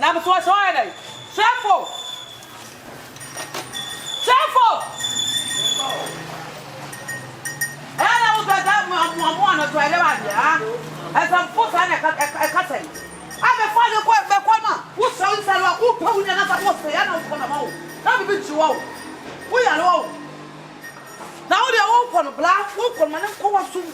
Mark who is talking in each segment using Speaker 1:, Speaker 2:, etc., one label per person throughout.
Speaker 1: I'm so sorry. Shifo. I was that one of the as I'm forced and a cousin. I'm a father quite the corner. Who sounds like who probably another was the end of the mouth. That will be too old. We are all. Now they're all for the black, who come and go soon.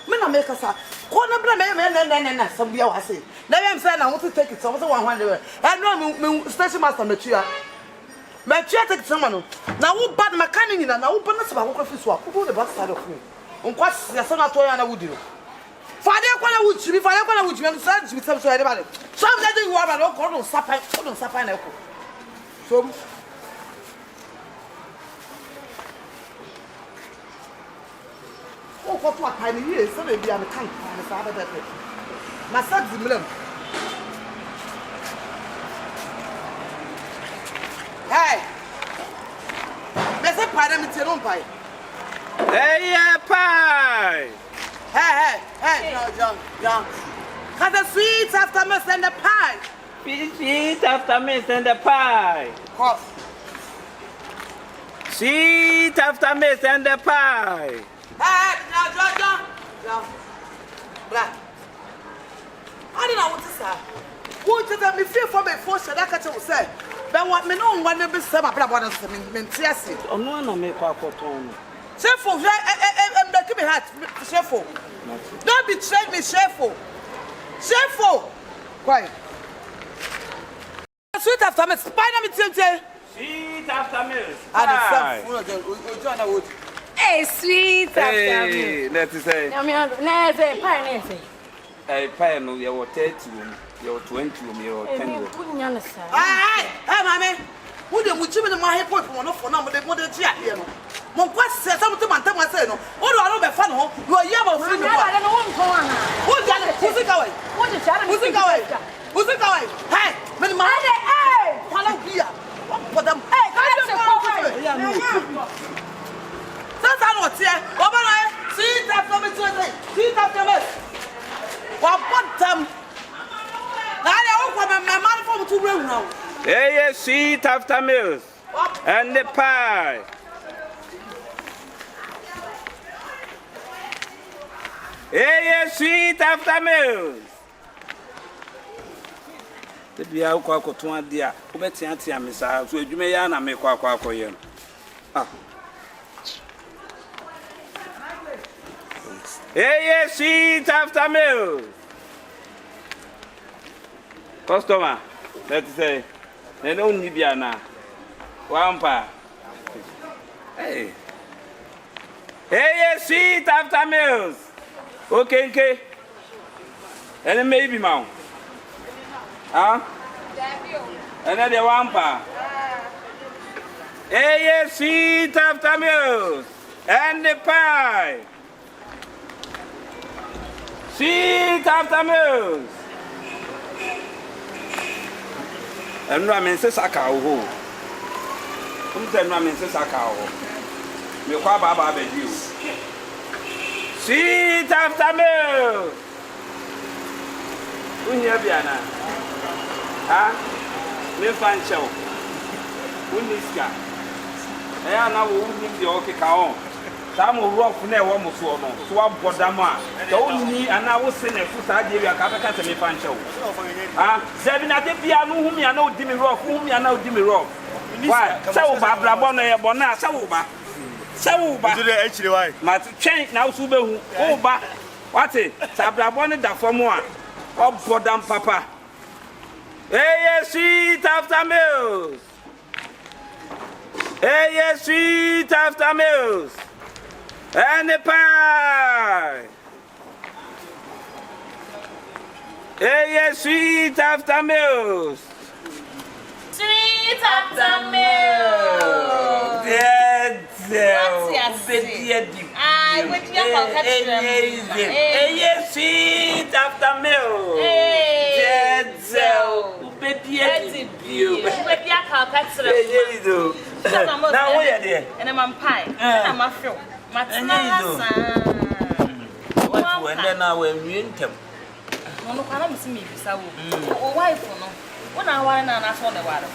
Speaker 1: Men make us a corner and somebody else say. Let him say, I want to take it. So I was 100. I know station master material. My chair take someone. Now, who bad my canning and now open us about what swap. Who the backside of me? On what the son of Toyana would do. Father, what would you be? Father, would you understand with some sort of it? Something you have a cordon sapphire. So, oh, what kind of years? So maybe I'm a tank and a father that way. My son's in Milan. Hey, let's say pie them in pie.
Speaker 2: Hey, pie.
Speaker 1: Hey, no, John. Cut the sweets after me send the pie.
Speaker 2: Sweet after me send the pie. Sweet after me send the pie.
Speaker 1: Hey, no, John. Black. I didn't know what to say. What did I feel for me for should I catch you say? But what me know when they be say my brother was mention.
Speaker 2: Oh no, no make kwa koton.
Speaker 1: Shifo, make me hot. Shifo. Don't betray me, Shifo. Shifo. Quiet. Sweet after me, spider me tell.
Speaker 2: Sweet after me.
Speaker 1: I the
Speaker 3: Hey, sweet after me.
Speaker 2: Hey, let's say.
Speaker 3: Pie,
Speaker 2: pie no, you're 30, you're 20, you're 10.
Speaker 1: Hey, mammy. Who the would you in my point for no for number the model jack here? Mon quest says something to my time. What do I know about fun? You are YEBOAH free. Who's got it? Who's it going? Who's it going? Who's it going? Hey, but my hey, follow here. What them? Hey, that's how what's here. See that from it. See that from it. What them? Now I open my mouth for 2 rooms now.
Speaker 2: Hey, sweet after meals and the pie. Hey, sweet after meals. The beer quack to one dear, who bet Auntie and Miss House, so you may and make quack for you. Hey, sweet after meals. Customer, let's say. They don't need you now. Wampa. Hey. Hey, sweet after meals. Okay. And then maybe, mount. Huh? And then the wampa. Hey, sweet after meals. And the pie. Sweet after meals. And no, I mean, says a cow. Who said no, I mean, says a cow? Me kwa baba be you. Sweet after meal. Who here Biana? Ah, me fan show. Who niska? Eh, na wo wuni di okay ka on. Some rough na wo mo so no. So wa bodama. The only and I was saying for that day we are ka se me fan show. Ah, seven na de bia no hu me na odi me rough, hu me na odi me rough. Why? Say ba blabo no ye bona, say wo ba. Say wo ba. Do the actually why? Ma twen na wo be hu. Wo ba. What it? Say blabo no da for mo a. O bodam papa. Hey, sweet after meals. Hey, sweet after meals. And the pie. Hey, sweet after meals.
Speaker 3: Sweet after meals.
Speaker 2: Hey, sweet after meals. Now, where are they?
Speaker 3: And I'm pie. And I'm a fruit.
Speaker 2: And then I will meet them.
Speaker 3: No, no, I don't see me. So, wife, no. When I want to ask on the water.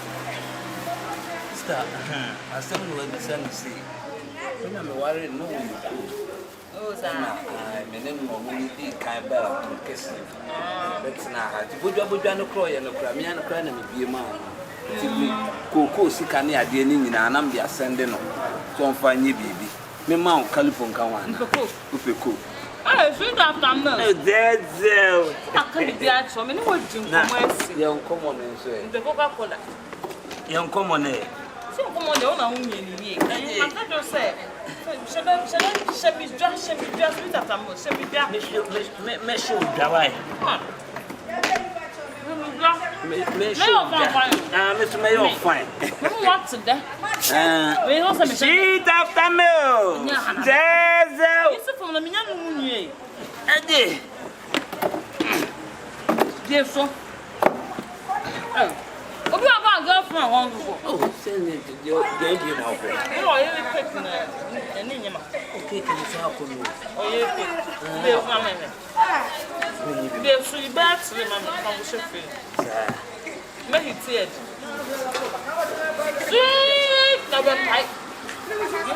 Speaker 2: Sister, I still know what the son is saying. When I'm worried, no one.
Speaker 3: Oh, sir.
Speaker 2: I'm in any moment, he can't bear to kiss him. That's not how to put your croy and a cramian cranny be a man. Coco, see, can you be in an ambia sending on? Don't find you, baby. Me mount California Kawan. Cook.
Speaker 3: Oh, sweet after me.
Speaker 2: That's
Speaker 3: I can't be at so many words in Kumasi.
Speaker 2: young common and say,
Speaker 3: The Coca-Cola.
Speaker 2: young common,
Speaker 3: So come on, the owner who you I can't just say. Shall be just sweet after me. Shall be just.
Speaker 2: Mesho, Dawai. Mr. Mayor, fine.
Speaker 3: What's that? We also
Speaker 2: Sheet after milk.
Speaker 3: It's from the Minan. Yes, so. Oh, you have a girlfriend one before.
Speaker 2: Oh, send it to your baby now.
Speaker 3: You are really picking an enema.
Speaker 2: Okay, can you help me?
Speaker 3: Oh, you're they're free bags, remember, from Shifo. Make it teared. Sweet, now when I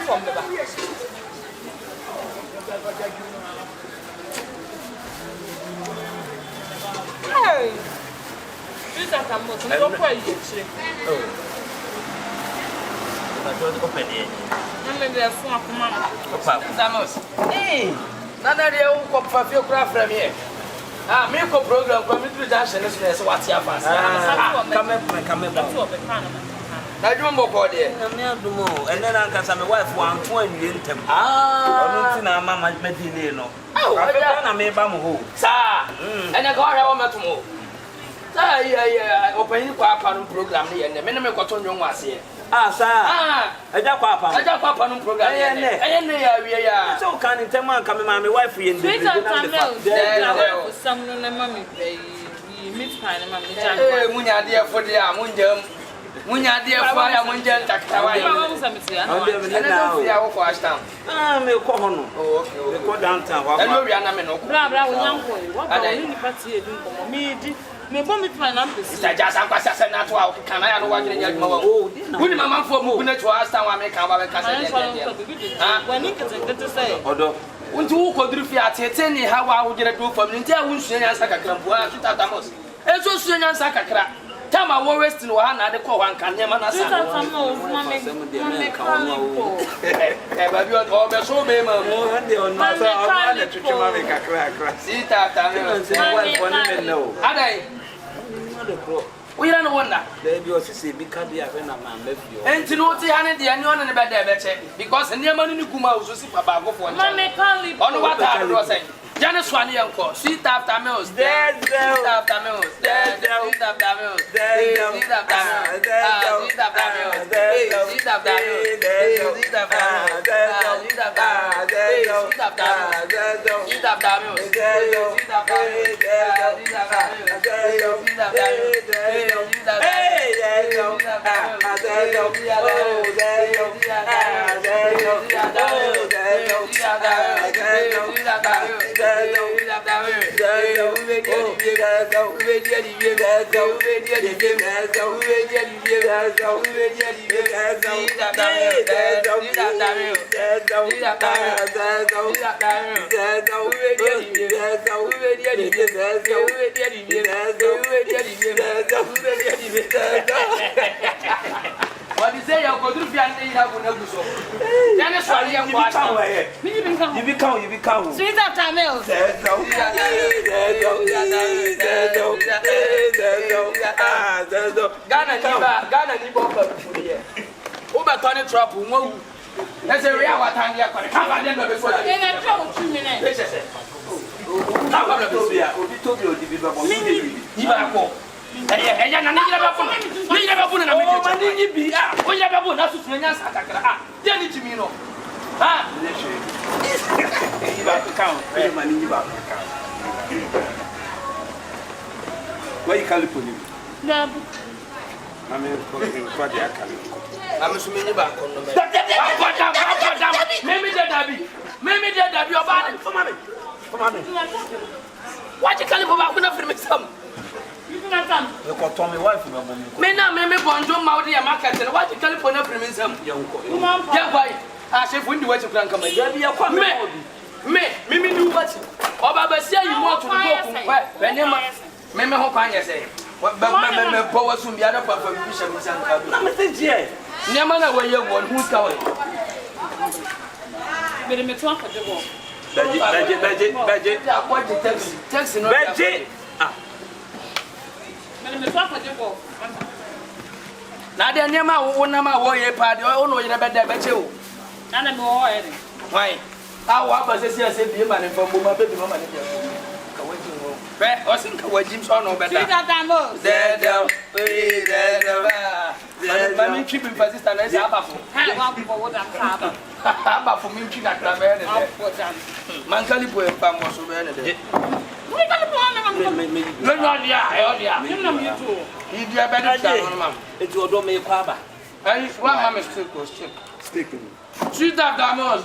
Speaker 3: from the back. Hey, this is a motor. Don't play it.
Speaker 2: Oh, I don't open it.
Speaker 3: Maybe a phone command.
Speaker 4: Hey, nana de o ko fa fi kura fra me. Ah, me ko program ko me tu junction so so what ya fast.
Speaker 2: Come
Speaker 3: That's what we can.
Speaker 4: Na dwom bo ko de.
Speaker 2: na me adumo ene na nka me wife wan to anwie ntem
Speaker 4: Ah,
Speaker 2: onu ti na mama medile no
Speaker 4: oh,
Speaker 2: afeka na me ba mo ho
Speaker 4: sa. Ene ko hwa wo metomo. Sa ya open kwa apa no program ne ye me me ko to nwon wase.
Speaker 2: ah sa eja kwa apa
Speaker 4: Aja kwa apa no program ye ne. Eye ne ya wie ya.
Speaker 2: so kan ntem anka me ma me wife ye ndi
Speaker 3: Sweet and
Speaker 4: Tamil.
Speaker 3: some no mama meat pie na mama jam.
Speaker 4: Eh, munya de fo de a munjam. Munya de fo ya munjam taktawa ye.
Speaker 3: Mama must have seen.
Speaker 2: on dem
Speaker 4: Ene
Speaker 2: na
Speaker 4: do fi ya wo ko ashtam.
Speaker 2: ah me ko ho no
Speaker 4: Oh, okay.
Speaker 2: me ko downtown wa
Speaker 4: Ene wi ana me no.
Speaker 3: Bra wo nyanko yi. Wa ba ni party edun komo. Me di me bo meat pie na mpesi.
Speaker 4: Sa ja san kwasa se na to a kana ya no wa gire nya dwuma wa. Wuni mama fo mu gune to ashtam wa me kan ba be ka se de. Ah,
Speaker 3: When you get say.
Speaker 2: odo
Speaker 4: unti wo koduru fi atete ni ha wa wo gire do fam ni ntia wo nsuanya nsa kakra mpo a tuta tamos eso suanya nsa kakra tama wo west no ha na de ko wan kan nema na sa ba bi o be so be ma
Speaker 2: mo ande on na so on na tutu ma me kakra
Speaker 4: sita tame
Speaker 2: se wife on me no
Speaker 4: adai
Speaker 2: no de pro
Speaker 4: wo yira no wona
Speaker 2: there be osisi bi ka bia fe na ma mafio
Speaker 4: enti no ti ha ne de ani ono ne be de be che because nema no ni kuma wo so si papa go fo ncha ono wata do say Jana Swani Uncle, sweet after meals, dead, sweet after meals, dead, sweet after meals, dead, sweet after meals, sweet after meals, sweet after meals, sweet after meals, sweet after meals, sweet after meals, sweet after meals, sweet after What is say you go through and you have no so. Jana Swani Uncle,
Speaker 2: you become
Speaker 3: Sweet after meals.
Speaker 4: Ghana ni bomba fulie. Uba Tony Trap nwo. Let's say we are what time here kwa. Kaba dem be so.
Speaker 3: Then I try 2 minutes.
Speaker 4: Kaba be so.
Speaker 2: Togbee odi bi babo
Speaker 4: Ni ba ko. Eya na ni jira ba ko. Ni jira ba ko na me. O ma ni bi ah. O jira ba ko na susu nya sa kakra ah. Je ni timi no. Ah,
Speaker 2: le she you ba count e ma ni ba count why you call police
Speaker 3: Dab.
Speaker 2: I'm for the akali
Speaker 4: I'm assuming you back on the bed. Maybe Dabi, your body. Come on. What you call it for back when I finish some?
Speaker 2: You got Tommy wife.
Speaker 4: Me na me bonjo ma odi ya market na what you California premium. Yeah, why? I say when the way to plan come. Me do what? Oba ba sia you want to go me ho kwan say. Me power soon be other papa bi sha me sanka.
Speaker 2: Na me say je.
Speaker 4: Nyama na we ye won who ka we.
Speaker 3: Me to akode go.
Speaker 2: Beje.
Speaker 4: Akwa the taxi no.
Speaker 2: Beje. Ah.
Speaker 3: Me to akode go.
Speaker 4: Na de nyama wo na ma wo ye pa de o no ye na be da be che o.
Speaker 3: Na me wo ye ni.
Speaker 4: Why? I want to say be man from my baby mama. I think I Jim son of better. There, keeping persistent as Abafu. Abafu me keep that man can live with Pam was so very. You better, it's your domain, Papa. I one mamma speaking. Sweet up damos,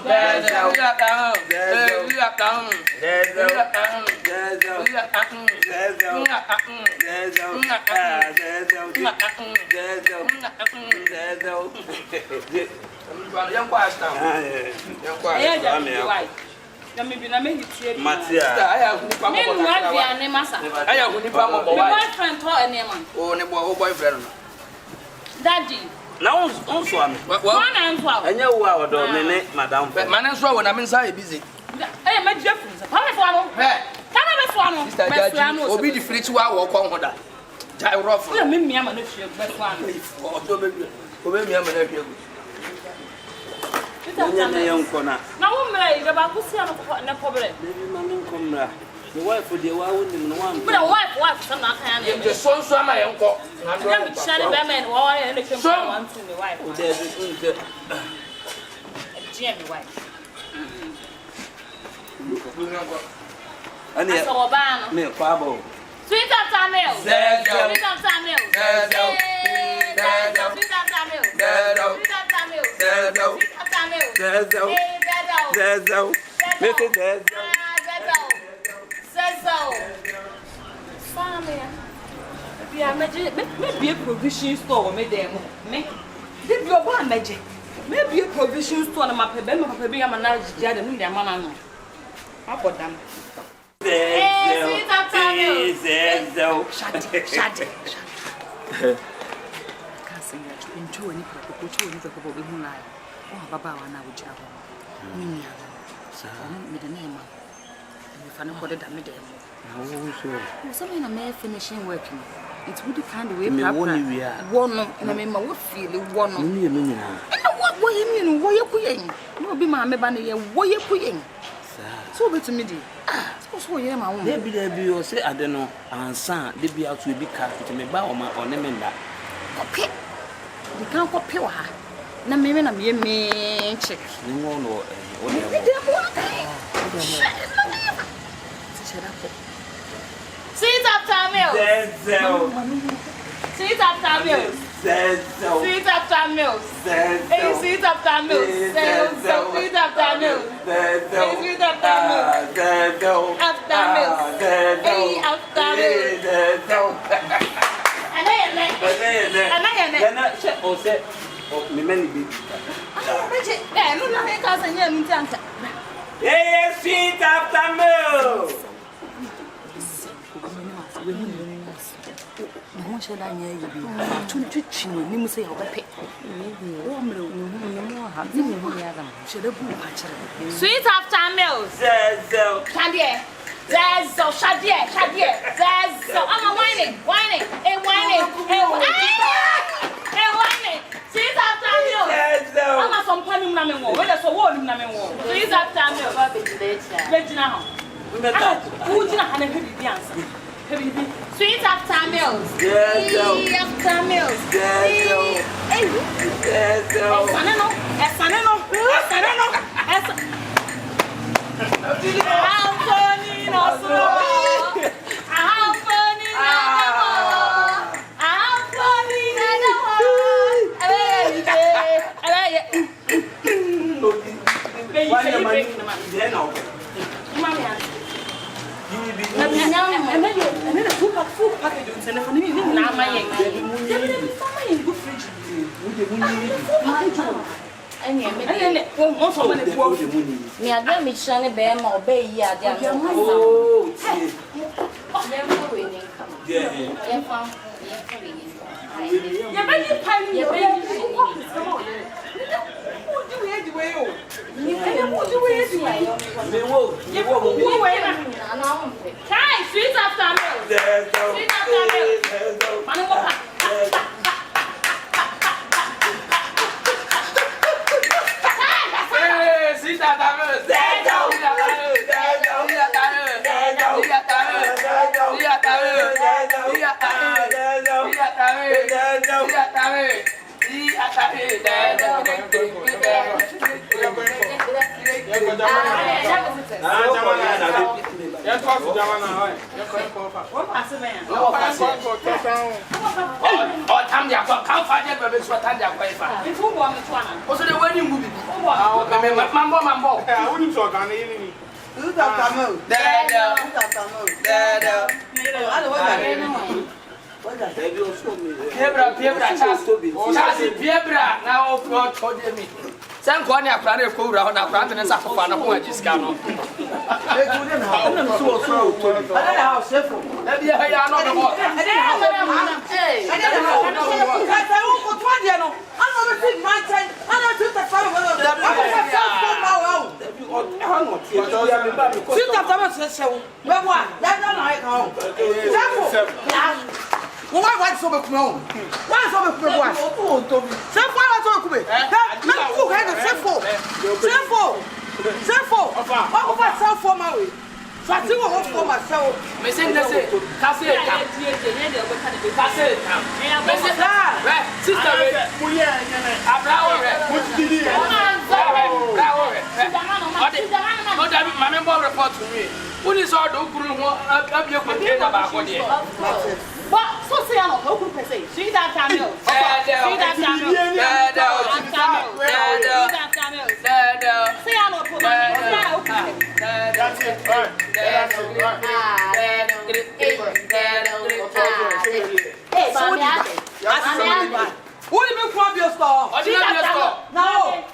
Speaker 3: Daddy.
Speaker 2: Now on swam. And you are the NENE, Madame.
Speaker 4: Man, so when I'm inside busy.
Speaker 3: Hey, my Jeffrey, come on, come on,
Speaker 4: be the free to our walk on that. Jai rough.
Speaker 3: I'm in me, I'm an issue.
Speaker 2: Obey me, I'm an issue. Young corner.
Speaker 3: Now, I'm about to see a problem.
Speaker 2: Maybe my come. The wife for the one.
Speaker 3: But a wife, some not handling.
Speaker 4: The son, so my uncle.
Speaker 3: I'm Shady Batman, or any one to the wife. Jimmy wife.
Speaker 2: And
Speaker 3: it's all about
Speaker 2: me, Pablo.
Speaker 3: Sweet up Samuel. Sweet up Samuel. Maybe a provision store made them. Did your one magic? Maybe a provision store on my baby, my baby, I'm a nice jet and their man. How about them? Shut it. Into any proper to whom I Baba and I would travel. With the name if I know what it made them. Something I may finishing working. It's really kind of way. One, and I mean, my feel one. What were you mean? Why you quitting? No, be my mebany, why you quitting? So be to me. So, yeah, my own. There be or say, I don't know, and son, they be out to be cut to me bow my ornament. Okay. The can't copy her. No, maybe I'm your main check. No one or Sweet after meals. Sweet after meals. Sweet after meals. Hey, sweet after meals. Sweet after meals. Sweet after meals. After meals. Hey, after meals. And I oh, me many be. Yeah, no, no, cousin, yeah, me too. Hey, sweet after meals. No should I hear you be to chin, you say, I'll pay. Sweet after meals. Candy. There's so Shadia. There's so I'm whining. Hey, whining. Sweet after meals. I'm not some panning namen war. Whether so warm namen war. Sweet after meals. Regina. Who's not a heavy dancer? Sweet after meals. Sweet after meals. And then a full package. send for me na my yen. Me ada me chane be ma obey yi ade am. Oh, tie. Never winning come. Yeah. Yeah, fam. Yeah, baby, pay me. Yeah, baby. Sweet after milk. Sweet after milk. Piebra, now God told me. Some corner of Planet Cura on a brand and Safana who are just gone. I don't know how simple. Let me hear another one. I why so much no? Why so much no? Some far out of me. Not who had a simple. Over self for my way. So I think I for myself. Missing the same. Cassette. Sister, my member report to me. What is all the what? So say I'm not going to say. See that camel. See that camel. Say I'm not going What do you mean from your store? No.